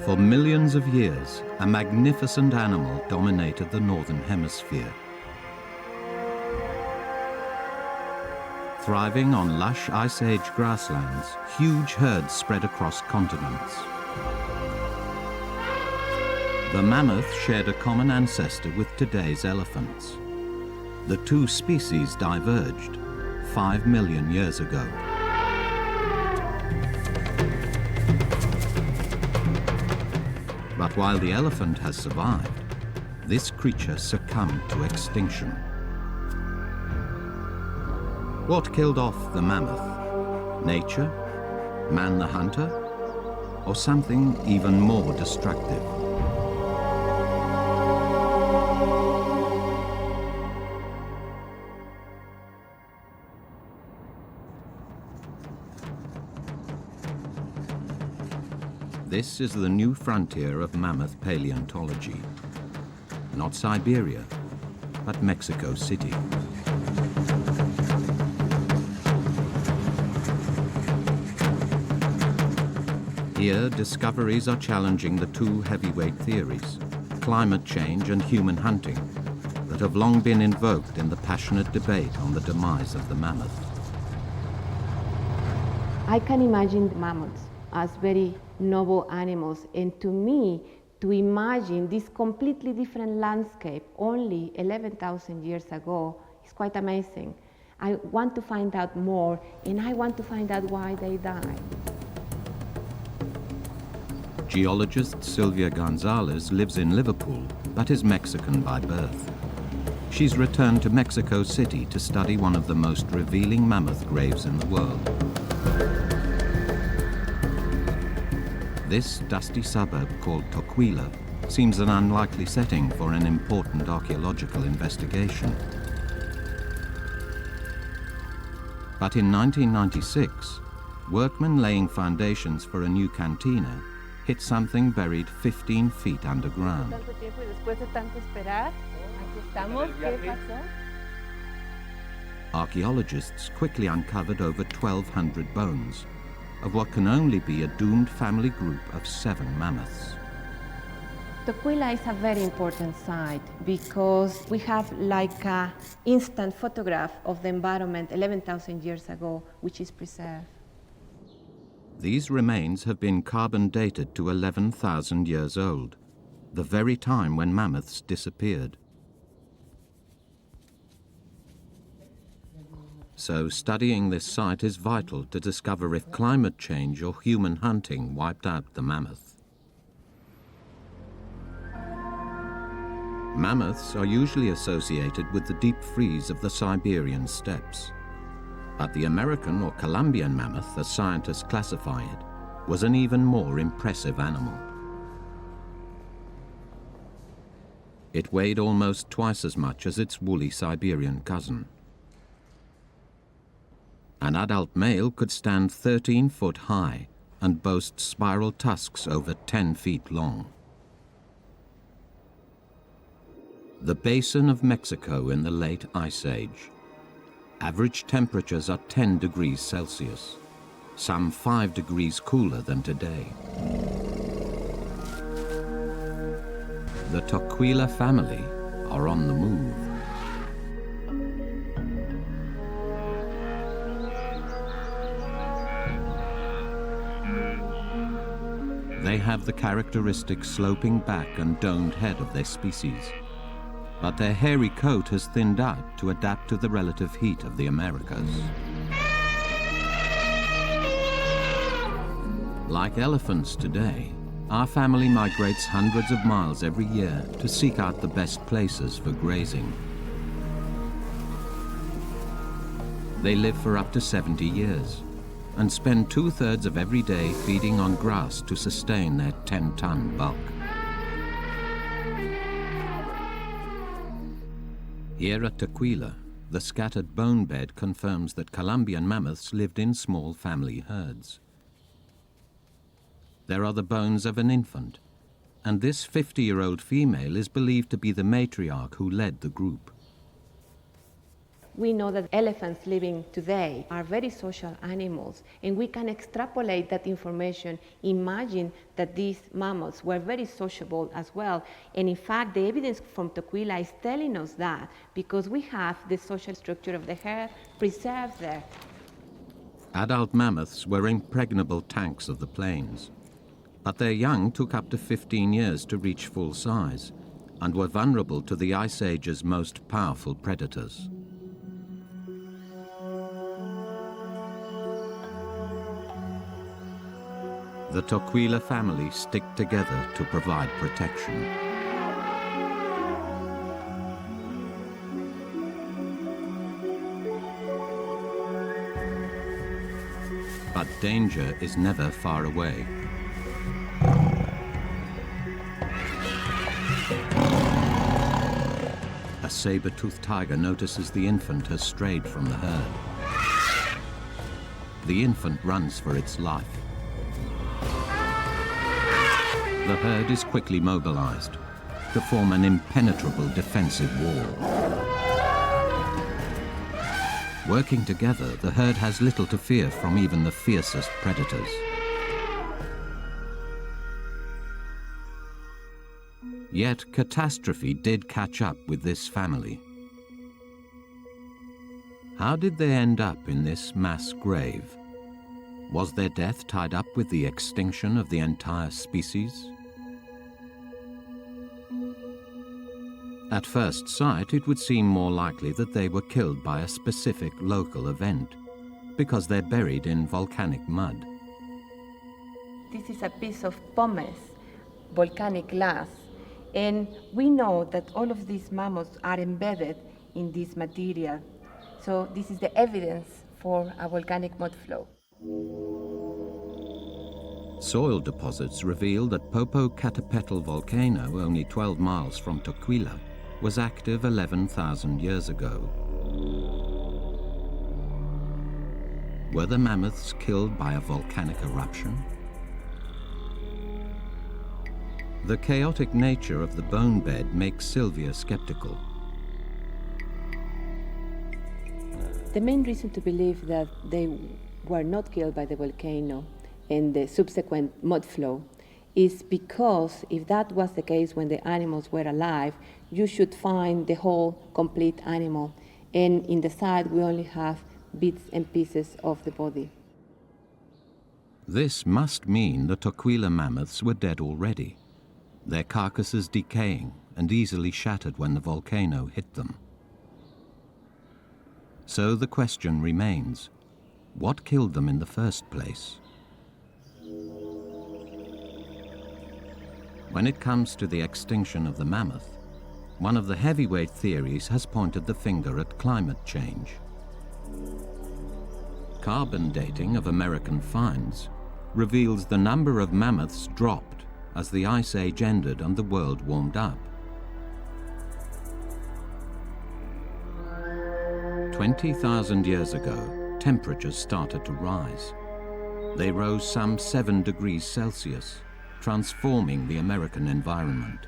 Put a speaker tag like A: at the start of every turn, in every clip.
A: For millions of years, a magnificent animal dominated the northern hemisphere. Thriving on lush Ice Age grasslands, huge herds spread across continents. The mammoth shared a common ancestor with today's elephants. The two species diverged 5 million years ago. But while the elephant has survived, this creature succumbed to extinction. What killed off the mammoth? Nature? Man the hunter? Or something even more destructive? This is the new frontier of mammoth paleontology. Not Siberia, but Mexico City. Here, discoveries are challenging the two heavyweight theories, climate change and human hunting, that have long been invoked in the passionate debate on the demise of the mammoth.
B: I can imagine mammoths as very noble animals, and to me, to imagine this completely different landscape only 11,000 years ago is quite amazing. I want to find out more, and I want to find out why they died.
A: Geologist Sylvia Gonzalez lives in Liverpool, but is Mexican by birth. She's returned to Mexico City to study one of the most revealing mammoth graves in the world. This dusty suburb called Tocaula seems an unlikely setting for an important archaeological investigation. But in 1996, workmen laying foundations for a new cantina hit something buried 15 feet underground. Archaeologists quickly uncovered over 1,200 bones of what can only be a doomed family group of 7 mammoths.
B: Tocaula is a very important site because we have like an instant photograph of the environment 11,000 years ago, which is preserved.
A: These remains have been carbon dated to 11,000 years old, the very time when mammoths disappeared. So studying this site is vital to discover if climate change or human hunting wiped out the mammoth. Mammoths are usually associated with the deep freeze of the Siberian steppes. But the American or Colombian mammoth, as scientists classify it, was an even more impressive animal. It weighed almost twice as much as its woolly Siberian cousin. An adult male could stand 13 foot high and boast spiral tusks over 10 feet long. The basin of Mexico in the late Ice Age. Average temperatures are 10 degrees Celsius, some 5 degrees cooler than today. The Tocaula family are on the move. They have the characteristic sloping back and domed head of their species, but their hairy coat has thinned out to adapt to the relative heat of the Americas. Like elephants today, our family migrates hundreds of miles every year to seek out the best places for grazing. They live for up to 70 years and spend 2/3 of every day feeding on grass to sustain their 10-ton bulk. Here at Tocaula, the scattered bone bed confirms that Colombian mammoths lived in small family herds. There are the bones of an infant, and this 50-year-old female is believed to be the matriarch who led the group.
B: We know that elephants living today are very social animals, and we can extrapolate that information, imagine that these mammoths were very sociable as well. And in fact, the evidence from Tocaula is telling us that, because we have the social structure of the herd preserved there.
A: Adult mammoths were impregnable tanks of the plains, but their young took up to 15 years to reach full size and were vulnerable to the Ice Age's most powerful predators. The Tocaula family stick together to provide protection. But danger is never far away. A saber-tooth tiger notices the infant has strayed from the herd. The infant runs for its life. The herd is quickly mobilized to form an impenetrable defensive wall. Working together, the herd has little to fear from even the fiercest predators. Yet catastrophe did catch up with this family. How did they end up in this mass grave? Was their death tied up with the extinction of the entire species? At first sight, it would seem more likely that they were killed by a specific local event, because they're buried in volcanic mud.
B: This is a piece of pumice, volcanic glass, and we know that all of these mammoths are embedded in this material. So this is the evidence for a volcanic mud flow.
A: Soil deposits reveal that Popocatépetl volcano, only 12 miles from Tocaula, was active 11,000 years ago. Were the mammoths killed by a volcanic eruption? The chaotic nature of the bone bed makes Sylvia skeptical.
B: The main reason to believe that they were not killed by the volcano and the subsequent mud flow is because if that was the case when the animals were alive, you should find the whole complete animal. And in the side, we only have bits and pieces of the body.
A: This must mean the Tocaula mammoths were dead already, their carcasses decaying and easily shattered when the volcano hit them. So the question remains, what killed them in the first place? When it comes to the extinction of the mammoth, one of the heavyweight theories has pointed the finger at climate change. Carbon dating of American finds reveals the number of mammoths dropped as the Ice Age ended and the world warmed up. 20,000 years ago, temperatures started to rise. They rose some 7 degrees Celsius, transforming the American environment.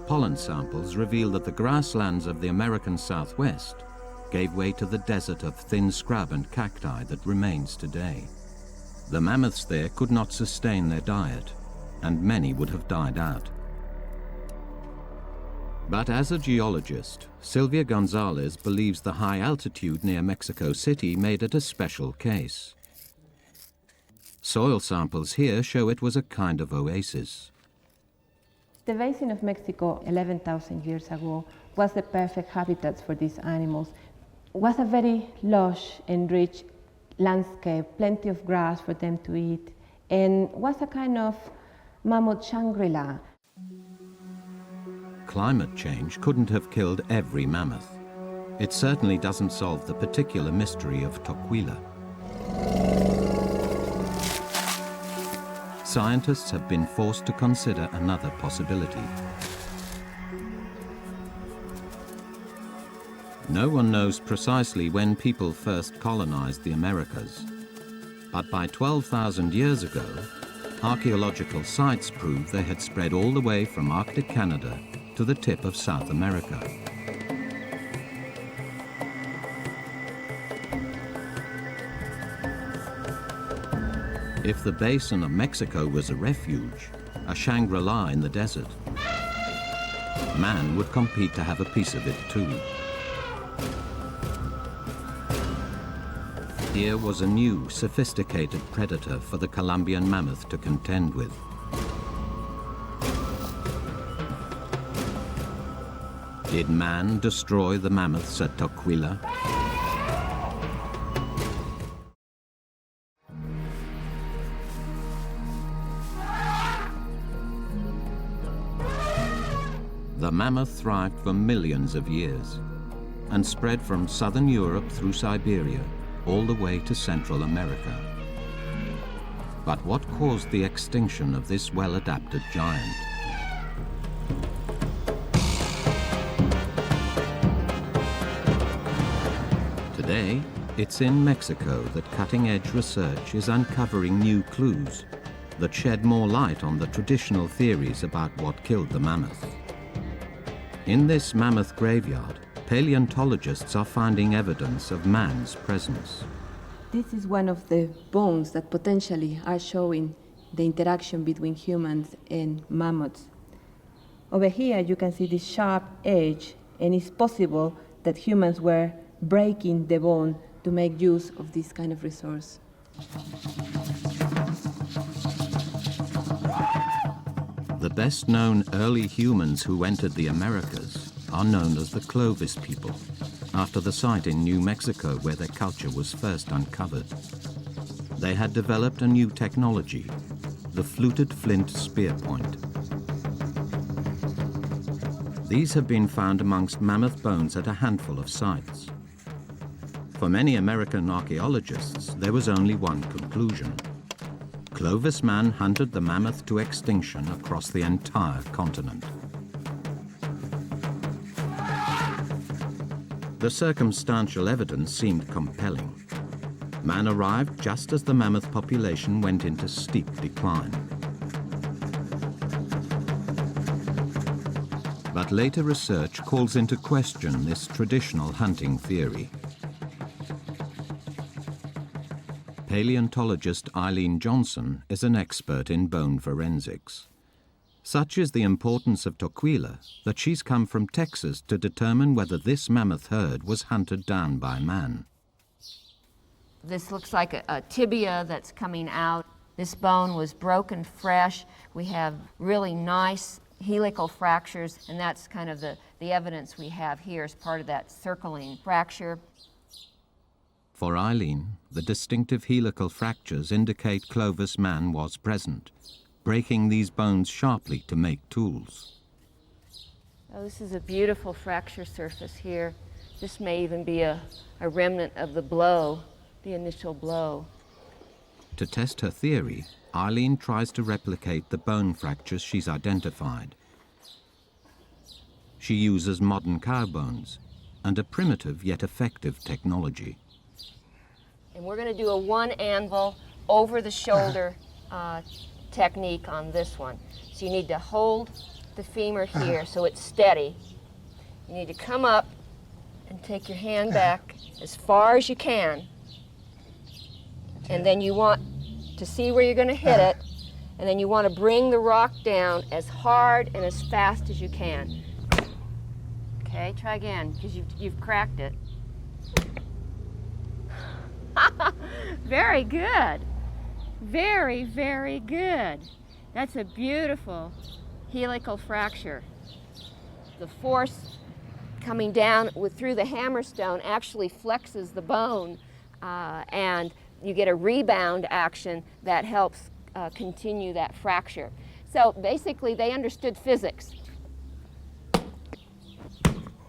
A: Pollen samples reveal that the grasslands of the American Southwest gave way to the desert of thin scrub and cacti that remains today. The mammoths there could not sustain their diet, and many would have died out. But as a geologist, Sylvia Gonzalez believes the high altitude near Mexico City made it a special case. Soil samples here show it was a kind of oasis.
B: The basin of Mexico 11,000 years ago was the perfect habitat for these animals. It was a very lush and rich landscape, plenty of grass for them to eat, and was a kind of mammoth Shangri-La.
A: Climate change couldn't have killed every mammoth. It certainly doesn't solve the particular mystery of Tocaula. Scientists have been forced to consider another possibility. No one knows precisely when people first colonized the Americas, but by 12,000 years ago, archaeological sites prove they had spread all the way from Arctic Canada to the tip of South America. If the basin of Mexico was a refuge, a Shangri-La in the desert, man would compete to have a piece of it too. Here was a new, sophisticated predator for the Colombian mammoth to contend with. Did man destroy the mammoths at Tocaula? The mammoth thrived for millions of years and spread from southern Europe through Siberia all the way to Central America. But what caused the extinction of this well-adapted giant? Today, it's in Mexico that cutting-edge research is uncovering new clues that shed more light on the traditional theories about what killed the mammoth. In this mammoth graveyard, paleontologists are finding evidence of man's presence.
B: This is one of the bones that potentially are showing the interaction between humans and mammoths. Over here you can see this sharp edge, and it's possible that humans were breaking the bone to make use of this kind of resource.
A: The best-known early humans who entered the Americas are known as the Clovis people, after the site in New Mexico where their culture was first uncovered. They had developed a new technology, the fluted flint spear point. These have been found amongst mammoth bones at a handful of sites. For many American archaeologists, there was only one conclusion. Clovis man hunted the mammoth to extinction across the entire continent. The circumstantial evidence seemed compelling. Man arrived just as the mammoth population went into steep decline. But later research calls into question this traditional hunting theory. Paleontologist Eileen Johnson is an expert in bone forensics. Such is the importance of Tocaula that she's come from Texas to determine whether this mammoth herd was hunted down by man.
C: This looks like a tibia that's coming out. This bone was broken fresh. We have really nice helical fractures, and that's kind of the evidence we have here as part of that circling fracture.
A: For Eileen, the distinctive helical fractures indicate Clovis man was present, breaking these bones sharply to make tools.
C: Oh, this is a beautiful fracture surface here. This may even be a remnant of the blow, the initial blow.
A: To test her theory, Eileen tries to replicate the bone fractures she's identified. She uses modern cow bones and a primitive yet effective technology.
C: And we're going to do a one anvil over the shoulder technique on this one. So you need to hold the femur here so it's steady. You need to come up and take your hand back as far as you can. And then you want to see where you're going to hit it. And then you want to bring the rock down as hard and as fast as you can. Okay, try again, because you've cracked it. Very good. Very, very good. That's a beautiful helical fracture. The force coming down through the hammerstone actually flexes the bone, and you get a rebound action that helps continue that fracture. So basically, they understood physics.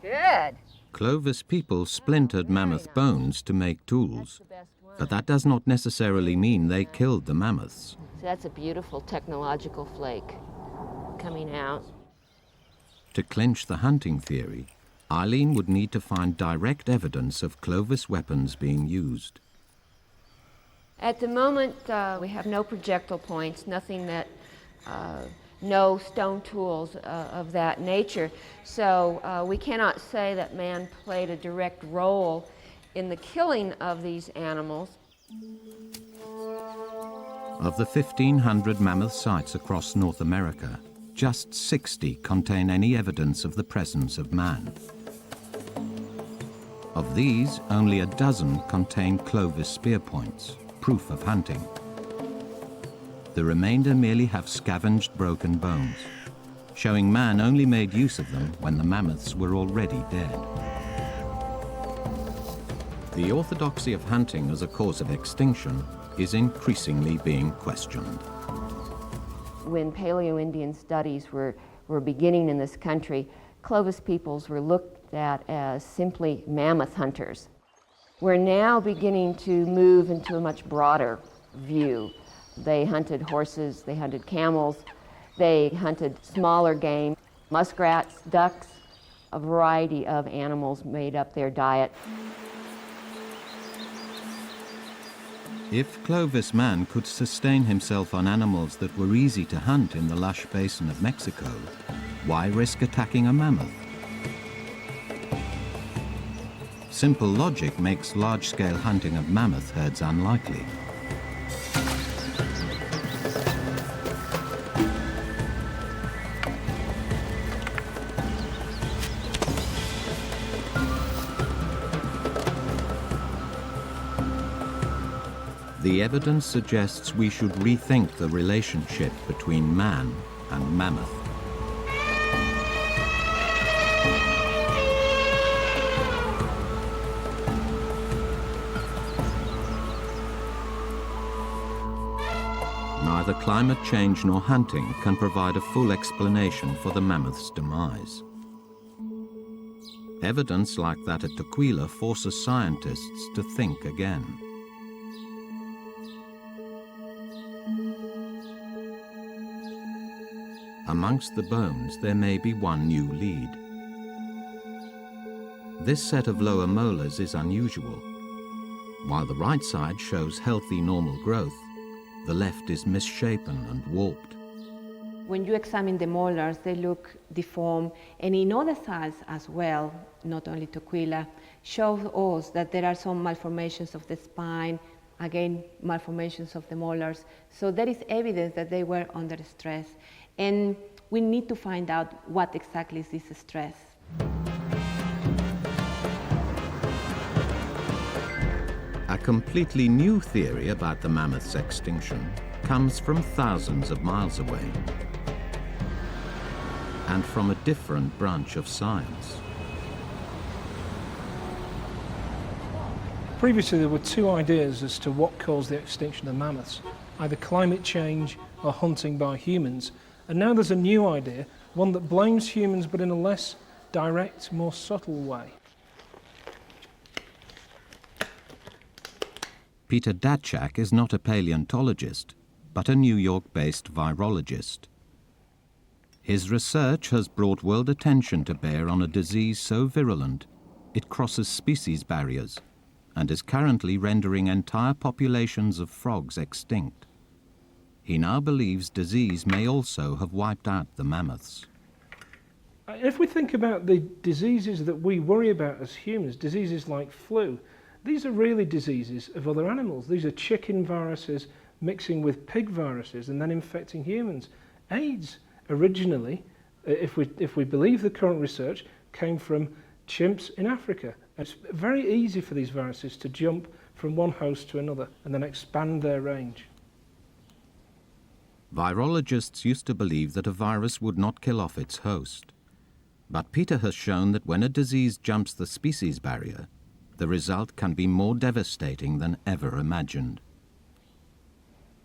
C: Good.
A: Clovis people splintered mammoth bones to make tools, but that does not necessarily mean they killed the mammoths.
C: So that's a beautiful technological flake coming out.
A: To clinch the hunting theory, Eileen would need to find direct evidence of Clovis weapons being used.
C: At the moment, we have no projectile points, nothing that, no stone tools of that nature. So we cannot say that man played a direct role in the killing of these animals.
A: Of the 1,500 mammoth sites across North America, just 60 contain any evidence of the presence of man. Of these, only a dozen contain Clovis spear points, proof of hunting. The remainder merely have scavenged broken bones, showing man only made use of them when the mammoths were already dead. The orthodoxy of hunting as a cause of extinction is increasingly being questioned.
C: When Paleo-Indian studies were beginning in this country, Clovis peoples were looked at as simply mammoth hunters. We're now beginning to move into a much broader view. They hunted horses, they hunted camels, they hunted smaller game, muskrats, ducks, a variety of animals made up their diet.
A: If Clovis man could sustain himself on animals that were easy to hunt in the lush basin of Mexico, why risk attacking a mammoth? Simple logic makes large-scale hunting of mammoth herds unlikely. The evidence suggests we should rethink the relationship between man and mammoth. Neither climate change nor hunting can provide a full explanation for the mammoth's demise. Evidence like that at Tocaula forces scientists to think again. Amongst the bones, there may be one new lead. This set of lower molars is unusual. While the right side shows healthy normal growth, the left is misshapen and warped.
B: When you examine the molars, they look deformed, and in other sites as well, not only Tocaula, shows us that there are some malformations of the spine, again, malformations of the molars. So there is evidence that they were under stress. And we need to find out what exactly is this stress.
A: A completely new theory about the mammoth's extinction comes from thousands of miles away and from a different branch of science.
D: Previously, there were two ideas as to what caused the extinction of mammoths, either climate change or hunting by humans. And now there's a new idea, one that blames humans but in a less direct, more subtle way.
A: Peter Datchak is not a paleontologist, but a New York-based virologist. His research has brought world attention to bear on a disease so virulent it crosses species barriers and is currently rendering entire populations of frogs extinct. He now believes disease may also have wiped out the mammoths.
D: If we think about the diseases that we worry about as humans, diseases like flu, these are really diseases of other animals. These are chicken viruses mixing with pig viruses and then infecting humans. AIDS originally, if we believe the current research, came from chimps in Africa. It's very easy for these viruses to jump from one host to another and then expand their range.
A: Virologists used to believe that a virus would not kill off its host. But Peter has shown that when a disease jumps the species barrier, the result can be more devastating than ever imagined.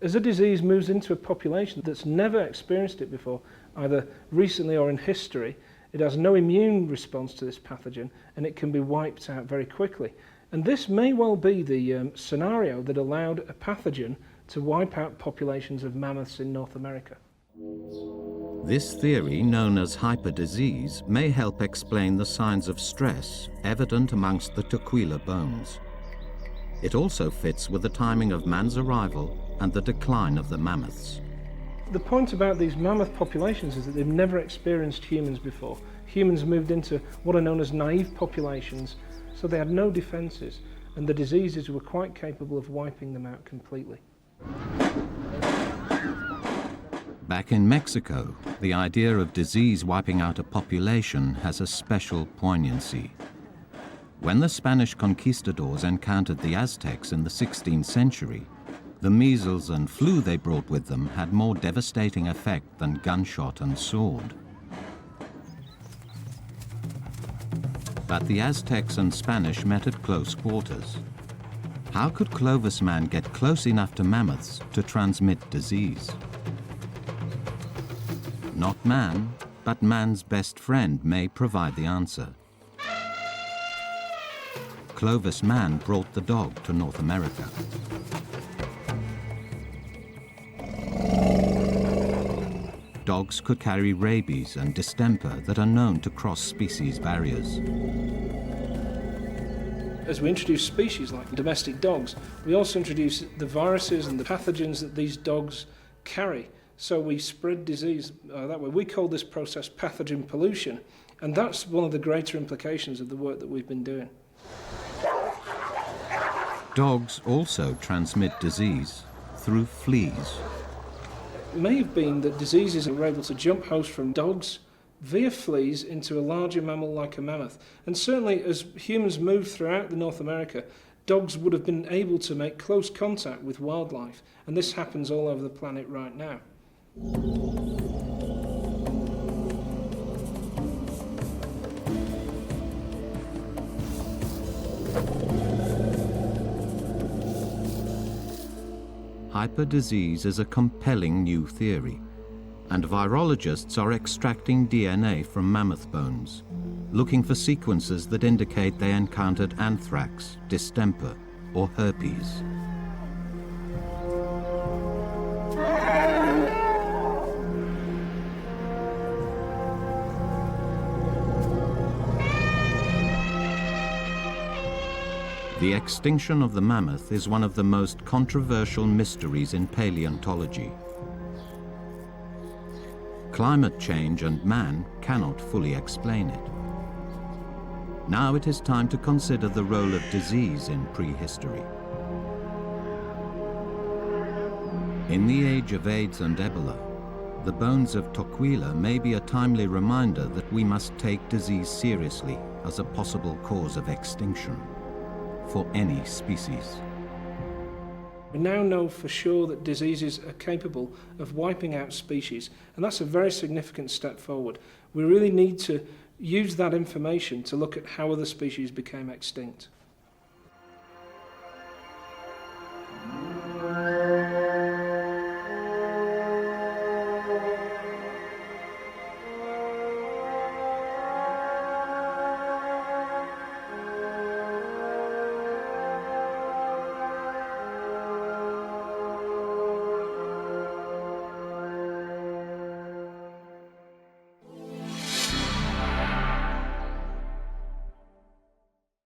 D: As a disease moves into a population that's never experienced it before, either recently or in history, it has no immune response to this pathogen and it can be wiped out very quickly. And this may well be the scenario that allowed a pathogen to wipe out populations of mammoths in North America.
A: This theory, known as hyperdisease, may help explain the signs of stress evident amongst the Tocaula bones. It also fits with the timing of man's arrival and the decline of the mammoths.
D: The point about these mammoth populations is that they've never experienced humans before. Humans moved into what are known as naive populations, so they had no defences, and the diseases were quite capable of wiping them out completely.
A: Back in Mexico, the idea of disease wiping out a population has a special poignancy. When the Spanish conquistadors encountered the Aztecs in the 16th century, the measles and flu they brought with them had more devastating effect than gunshot and sword. But the Aztecs and Spanish met at close quarters. How could Clovis man get close enough to mammoths to transmit disease? Not man, but man's best friend may provide the answer. Clovis man brought the dog to North America. Dogs could carry rabies and distemper that are known to cross species barriers.
D: As we introduce species like domestic dogs, we also introduce the viruses and the pathogens that these dogs carry. So we spread disease that way. We call this process pathogen pollution, and that's one of the greater implications of the work that we've been doing.
A: Dogs also transmit disease through fleas.
D: It may have been that diseases were able to jump host from dogs via fleas into a larger mammal like a mammoth. And certainly as humans moved throughout the North America, dogs would have been able to make close contact with wildlife. And this happens all over the planet right now.
A: Hyperdisease is a compelling new theory, and virologists are extracting DNA from mammoth bones, looking for sequences that indicate they encountered anthrax, distemper, or herpes. The extinction of the mammoth is one of the most controversial mysteries in paleontology. Climate change and man cannot fully explain it. Now it is time to consider the role of disease in prehistory. In the age of AIDS and Ebola, the bones of Tocaula may be a timely reminder that we must take disease seriously as a possible cause of extinction for any species.
D: We now know for sure that diseases are capable of wiping out species, and that's a very significant step forward. We really need to use that information to look at how other species became extinct.